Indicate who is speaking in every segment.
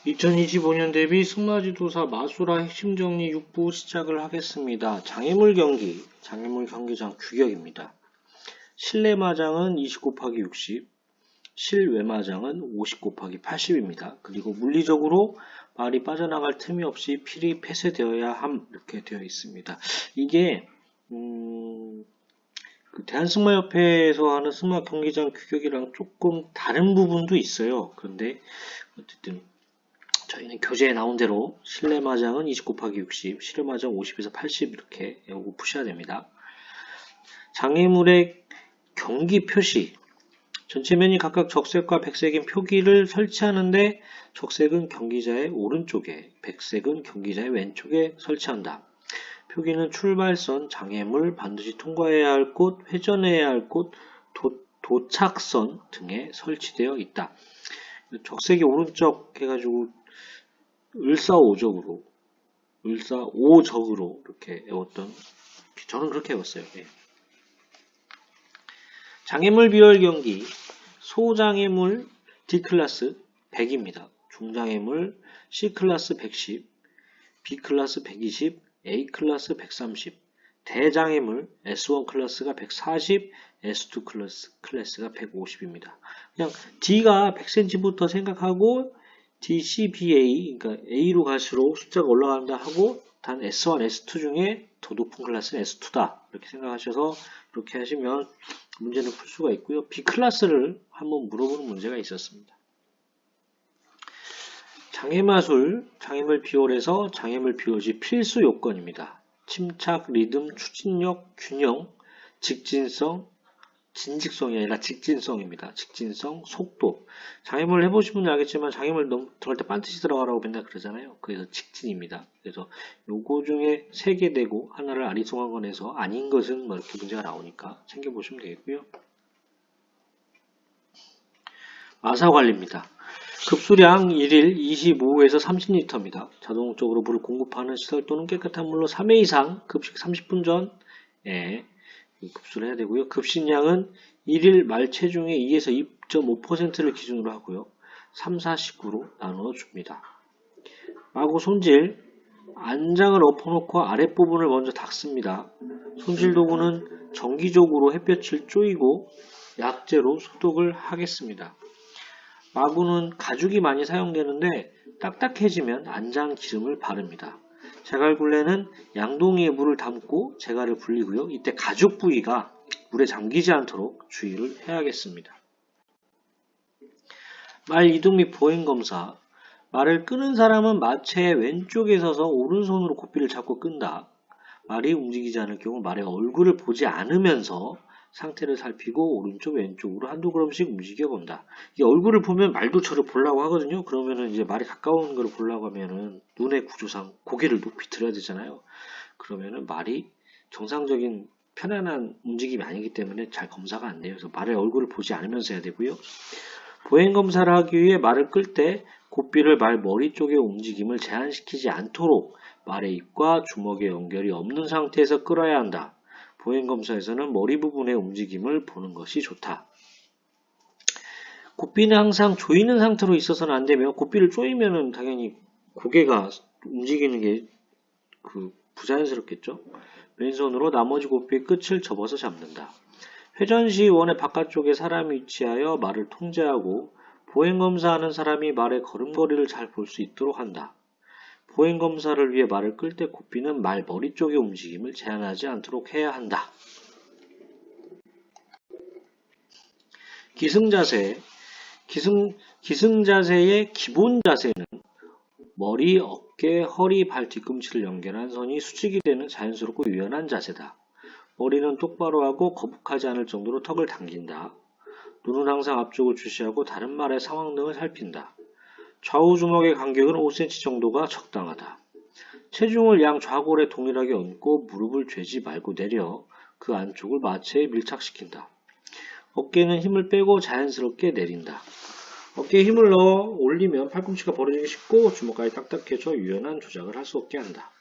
Speaker 1: 2025년 대비 승마지도사 마수라 핵심 정리 6부 시작을 하겠습니다. 장애물 경기, 장애물 경기장 규격입니다. 실내 마장은 20 곱하기 60, 실외 마장은 50 곱하기 80입니다. 그리고 물리적으로 말이 빠져나갈 틈이 없이 필히 폐쇄되어야 함, 이렇게 되어 있습니다. 이게 대한승마협회에서 하는 승마 경기장 규격이랑 조금 다른 부분도 있어요. 그런데 어쨌든 저희는 교재에 나온 대로 실내 마장은 20 곱하기 60, 실외 마장 50에서 80 이렇게 외우고 푸셔야 됩니다. 장애물의 경기 표시, 전체 면이 각각 적색과 백색인 표기를 설치하는데 적색은 경기자의 오른쪽에, 백색은 경기자의 왼쪽에 설치한다. 표기는 출발선, 장애물, 반드시 통과해야 할 곳, 회전해야 할 곳, 도착선 등에 설치되어 있다. 적색이 오른쪽 해가지고 을사오적으로 이렇게 외웠던, 저는 그렇게 외웠어요. 예. 장애물 비율 경기, 소장애물 D클래스 100입니다. 중장애물 C클래스 110, B클래스 120, A클래스 130, 대장애물 S1 클래스가 140, S2 클래스가 150입니다. 그냥 D가 100cm부터 생각하고 D, C, B, A, 그러니까 A로 갈수록 숫자가 올라간다 하고 단 S1, S2 중에 더 높은 클래스는 S2다. 이렇게 생각하셔서 이렇게 하시면 문제는 풀 수가 있고요. B 클래스를 한번 물어보는 문제가 있었습니다. 장애마술, 장애물 비율에서 장애물 비율이 필수 요건입니다. 침착, 리듬, 추진력, 균형, 직진성, 진직성이 아니라 직진성입니다. 직진성, 속도. 장애물 해보신 분은 알겠지만 장애물 들어갈 때 반드시 들어가라고 맨날 그러잖아요. 그래서 직진입니다. 그래서 요거 중에 3개 되고 하나를 아리송한 거 내서 아닌 것은 뭐 이렇게 문제가 나오니까 챙겨보시면 되겠고요. 마사관리입니다. 급수량 1일 25에서 30리터입니다. 자동적으로 물을 공급하는 시설 또는 깨끗한 물로 3회 이상 급식 30분 전에 급수를 해야 되고요. 급식량은 1일 말 체중의 2에서 2.5%를 기준으로 하고요. 3, 4식구로 나누어 줍니다. 마구 손질, 안장을 엎어놓고 아랫부분을 먼저 닦습니다. 손질 도구는 정기적으로 햇볕을 쪼이고 약재로 소독을 하겠습니다. 마구는 가죽이 많이 사용되는데 딱딱해지면 안장 기름을 바릅니다. 제갈굴레는 양동이에 물을 담고 제갈을 불리고요. 이때 가죽 부위가 물에 잠기지 않도록 주의를 해야겠습니다. 말 이동 및 보행검사. 말을 끄는 사람은 마체의 왼쪽에 서서 오른손으로 고삐를 잡고 끈다. 말이 움직이지 않을 경우 말의 얼굴을 보지 않으면서 상태를 살피고 오른쪽 왼쪽으로 한두 걸음씩 움직여 본다. 이 얼굴을 보면 말도 저를 보려고 하거든요. 그러면은 이제 말이 가까운 걸 보려고 하면은 눈의 구조상 고개를 높이 들어야 되잖아요. 그러면은 말이 정상적인 편안한 움직임이 아니기 때문에 잘 검사가 안 돼요. 그래서 말의 얼굴을 보지 않으면서 해야 되고요. 보행 검사를 하기 위해 말을 끌 때 고삐를 말 머리 쪽의 움직임을 제한시키지 않도록 말의 입과 주먹의 연결이 없는 상태에서 끌어야 한다. 보행검사에서는 머리 부분의 움직임을 보는 것이 좋다. 고삐는 항상 조이는 상태로 있어서는 안 되며 고삐를 조이면은 당연히 고개가 움직이는 게 부자연스럽겠죠. 왼손으로 나머지 고삐의 끝을 접어서 잡는다. 회전 시 원의 바깥쪽에 사람이 위치하여 말을 통제하고 보행검사하는 사람이 말의 걸음걸이를 잘 볼 수 있도록 한다. 보행검사를 위해 말을 끌 때 고삐는 말 머리 쪽의 움직임을 제한하지 않도록 해야 한다. 기승자세. 기승자세의 기본 자세는 머리, 어깨, 허리, 발, 뒤꿈치를 연결한 선이 수직이 되는 자연스럽고 유연한 자세다. 머리는 똑바로 하고 거북하지 않을 정도로 턱을 당긴다. 눈은 항상 앞쪽을 주시하고 다른 말의 상황 등을 살핀다. 좌우 주먹의 간격은 5cm 정도가 적당하다. 체중을 양 좌골에 동일하게 얹고 무릎을 죄지 말고 내려 그 안쪽을 마체에 밀착시킨다. 어깨는 힘을 빼고 자연스럽게 내린다. 어깨에 힘을 넣어 올리면 팔꿈치가 벌어지기 쉽고 주먹까지 딱딱해져 유연한 조작을 할 수 없게 한다.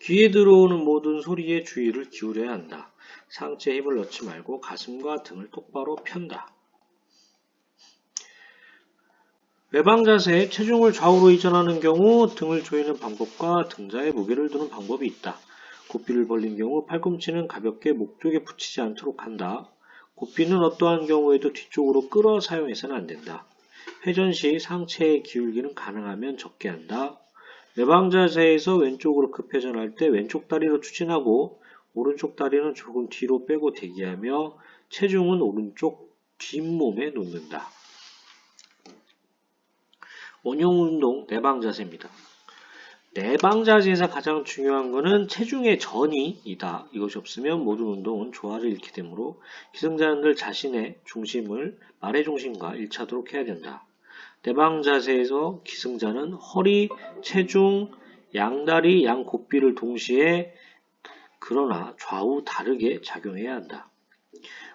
Speaker 1: 귀에 들어오는 모든 소리에 주의를 기울여야 한다. 상체에 힘을 넣지 말고 가슴과 등을 똑바로 편다. 외방 자세에 체중을 좌우로 이전하는 경우 등을 조이는 방법과 등자에 무게를 두는 방법이 있다. 고삐를 벌린 경우 팔꿈치는 가볍게 목 쪽에 붙이지 않도록 한다. 고삐는 어떠한 경우에도 뒤쪽으로 끌어 사용해서는 안 된다. 회전 시 상체의 기울기는 가능하면 적게 한다. 외방 자세에서 왼쪽으로 급회전할 때 왼쪽 다리로 추진하고 오른쪽 다리는 조금 뒤로 빼고 대기하며 체중은 오른쪽 뒷몸에 놓는다. 원형운동 내방 자세입니다. 내방 자세에서 가장 중요한 것은 체중의 전이이다. 이것이 없으면 모든 운동은 조화를 잃게 되므로 기승자들 자신의 중심을 말의 중심과 일치하도록 해야 된다. 내방 자세에서 기승자는 허리, 체중, 양다리, 양고삐를 동시에 그러나 좌우 다르게 작용해야 한다.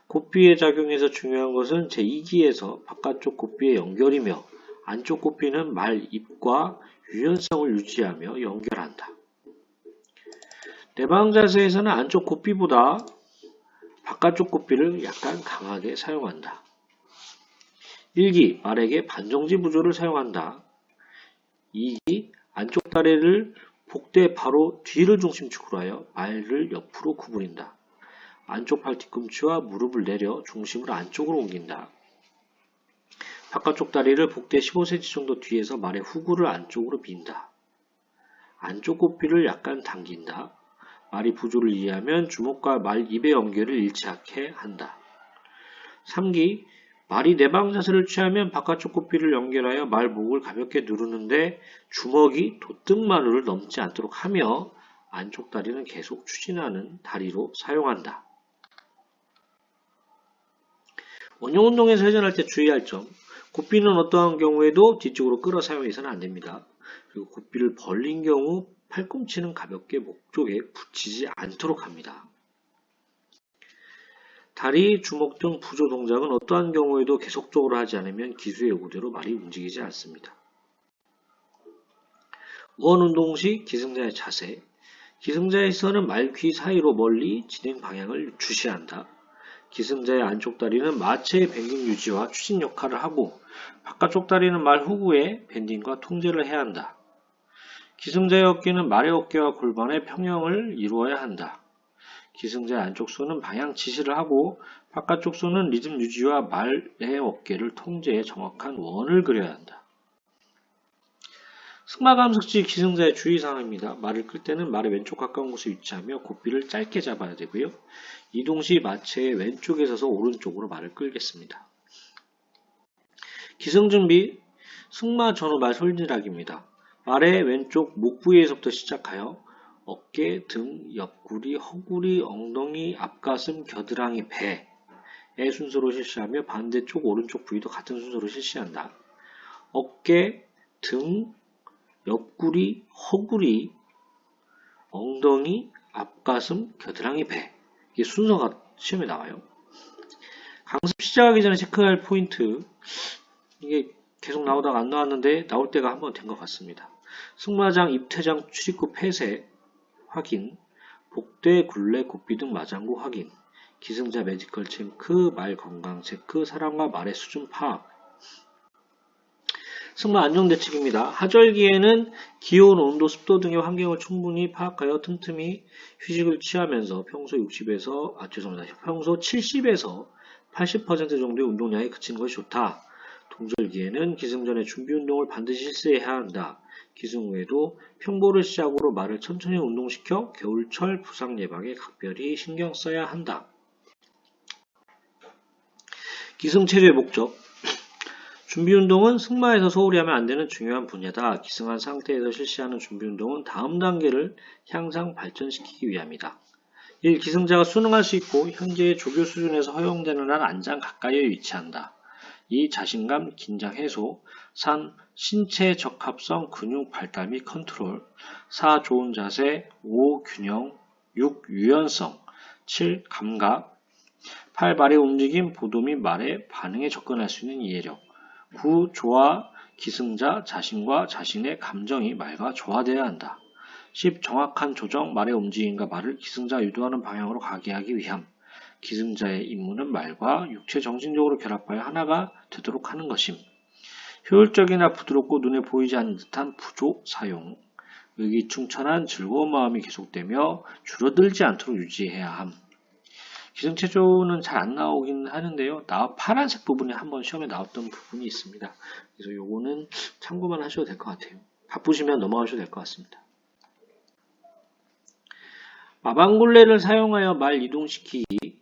Speaker 1: 고삐의 작용에서 중요한 것은 제2기에서 바깥쪽 고삐의 연결이며 안쪽 고삐는 말, 입과 유연성을 유지하며 연결한다. 내방 자세에서는 안쪽 고삐보다 바깥쪽 고삐를 약간 강하게 사용한다. 1기, 말에게 반정지 부조를 사용한다. 2기, 안쪽 다리를 복대 바로 뒤를 중심축으로 하여 말을 옆으로 구부린다. 안쪽 팔 뒤꿈치와 무릎을 내려 중심을 안쪽으로 옮긴다. 바깥쪽 다리를 복대 15cm 정도 뒤에서 말의 후구를 안쪽으로 민다. 안쪽 고삐를 약간 당긴다. 말이 부조를 이해하면 주먹과 말 입의 연결을 일치하게 한다. 3기, 말이 내방 자세를 취하면 바깥쪽 고삐를 연결하여 말 목을 가볍게 누르는데 주먹이 돛등마루를 넘지 않도록 하며 안쪽 다리는 계속 추진하는 다리로 사용한다. 원형운동에서 회전할 때 주의할 점, 고삐는 어떠한 경우에도 뒤쪽으로 끌어 사용해서는 안됩니다. 그리고 고삐를 벌린 경우 팔꿈치는 가볍게 목 쪽에 붙이지 않도록 합니다. 다리, 주먹 등 부조 동작은 어떠한 경우에도 계속적으로 하지 않으면 기수의 요구대로 말이 움직이지 않습니다. 원운동 시 기승자의 자세, 기승자에서는 말, 귀 사이로 멀리 진행 방향을 주시한다. 기승자의 안쪽 다리는 마체의 밴딩 유지와 추진 역할을 하고 바깥쪽 다리는 말 후구의 밴딩과 통제를 해야 한다. 기승자의 어깨는 말의 어깨와 골반의 평형을 이루어야 한다. 기승자의 안쪽 손은 방향 지시를 하고 바깥쪽 손은 리듬 유지와 말의 어깨를 통제해 정확한 원을 그려야 한다. 승마감석지 기승자의 주의사항입니다. 말을 끌 때는 말의 왼쪽 가까운 곳에 위치하며 고삐를 짧게 잡아야 되고요. 이동 시 마체의 왼쪽에 서서 오른쪽으로 말을 끌겠습니다. 기승준비, 승마 전후 말 솔질하기입니다. 말의 왼쪽 목 부위에서부터 시작하여 어깨, 등, 옆구리, 허구리, 엉덩이, 앞가슴, 겨드랑이, 배의 순서로 실시하며 반대쪽 오른쪽 부위도 같은 순서로 실시한다. 어깨, 등, 옆구리, 허구리, 엉덩이, 앞가슴, 겨드랑이, 배. 이게 순서가 시험에 나와요. 강습 시작하기 전에 체크할 포인트. 이게 계속 나오다가 안 나왔는데 나올 때가 한번 된 것 같습니다. 승마장, 입퇴장, 출입구 폐쇄 확인, 복대, 굴레, 고삐 등 마장구 확인, 기승자 매지컬 체크, 말 건강 체크, 사람과 말의 수준 파악. 승마 안정대책입니다. 하절기에는 기온, 온도, 습도 등의 환경을 충분히 파악하여 틈틈이 휴식을 취하면서 평소 70에서 80% 정도의 운동량에 그치는 것이 좋다. 동절기에는 기승 전에 준비운동을 반드시 실시해야 한다. 기승 후에도 평보를 시작으로 말을 천천히 운동시켜 겨울철 부상 예방에 각별히 신경 써야 한다. 기승체조의 목적. 준비운동은 승마에서 소홀히 하면 안되는 중요한 분야다. 기승한 상태에서 실시하는 준비운동은 다음 단계를 향상 발전시키기 위함이다. 1. 기승자가 수능할 수 있고 현재의 조교 수준에서 허용되는 한 안장 가까이에 위치한다. 2. 자신감, 긴장 해소. 3. 신체 적합성, 근육 발달 및 컨트롤. 4. 좋은 자세. 5. 균형. 6. 유연성. 7. 감각. 8. 말의 움직임, 보도 및 말의 반응에 접근할 수 있는 이해력. 9. 조화, 기승자 자신과 자신의 감정이 말과 조화되어야 한다. 10. 정확한 조정, 말의 움직임과 말을 기승자 유도하는 방향으로 가게 하기 위함. 기승자의 임무는 말과 육체 정신적으로 결합하여 하나가 되도록 하는 것임. 효율적이나 부드럽고 눈에 보이지 않는 듯한 부조 사용. 의기충천한 즐거운 마음이 계속되며 줄어들지 않도록 유지해야 함. 기승체조는 잘 안 나오긴 하는데요. 파란색 부분이 한번 시험에 나왔던 부분이 있습니다. 그래서 요거는 참고만 하셔도 될 것 같아요. 바쁘시면 넘어가셔도 될 것 같습니다. 마방굴레를 사용하여 말 이동시키기.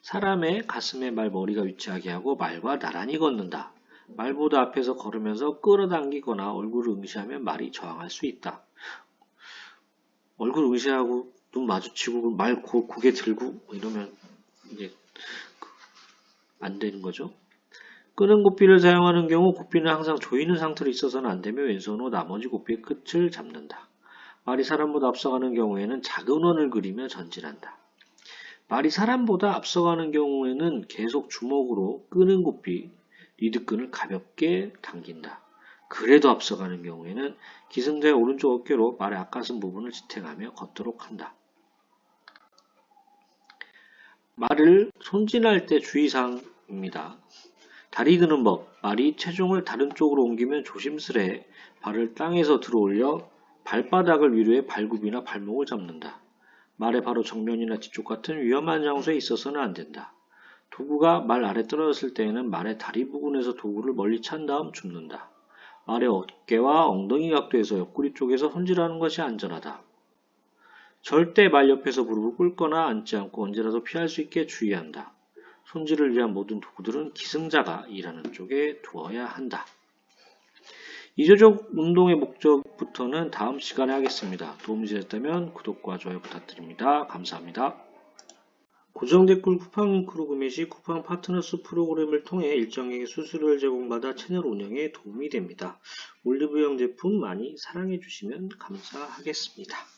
Speaker 1: 사람의 가슴에 말 머리가 위치하게 하고 말과 나란히 걷는다. 말보다 앞에서 걸으면서 끌어당기거나 얼굴을 응시하면 말이 저항할 수 있다. 얼굴 응시하고 눈 마주치고 말 고개 들고 이러면 이제 안 되는 거죠. 끄는 고삐를 사용하는 경우 고삐는 항상 조이는 상태로 있어서는 안 되며 왼손 후 나머지 고삐의 끝을 잡는다. 말이 사람보다 앞서가는 경우에는 작은 원을 그리며 전진한다. 말이 사람보다 앞서가는 경우에는 계속 주먹으로 끄는 고삐, 리드끈을 가볍게 당긴다. 그래도 앞서가는 경우에는 기승자의 오른쪽 어깨로 말의 앞가슴 부분을 지탱하며 걷도록 한다. 말을 손진할 때 주의사항입니다. 다리 드는 법. 말이 체중을 다른 쪽으로 옮기면 조심스레 발을 땅에서 들어올려 발바닥을 위로해 발굽이나 발목을 잡는다. 말의 바로 정면이나 뒤쪽 같은 위험한 장소에 있어서는 안 된다. 도구가 말 아래 떨어졌을 때에는 말의 다리 부근에서 도구를 멀리 찬 다음 줍는다. 말의 어깨와 엉덩이 각도에서 옆구리 쪽에서 손질하는 것이 안전하다. 절대 말 옆에서 무릎을 꿇거나 앉지 않고 언제라도 피할 수 있게 주의한다. 손질을 위한 모든 도구들은 기승자가 일하는 쪽에 두어야 한다. 이조적 운동의 목적부터는 다음 시간에 하겠습니다. 도움이 되셨다면 구독과 좋아요 부탁드립니다. 감사합니다. 고정 댓글 쿠팡 링크로 구매 시 쿠팡 파트너스 프로그램을 통해 일정액의 수수료를 제공받아 채널 운영에 도움이 됩니다. 올리브영 제품 많이 사랑해 주시면 감사하겠습니다.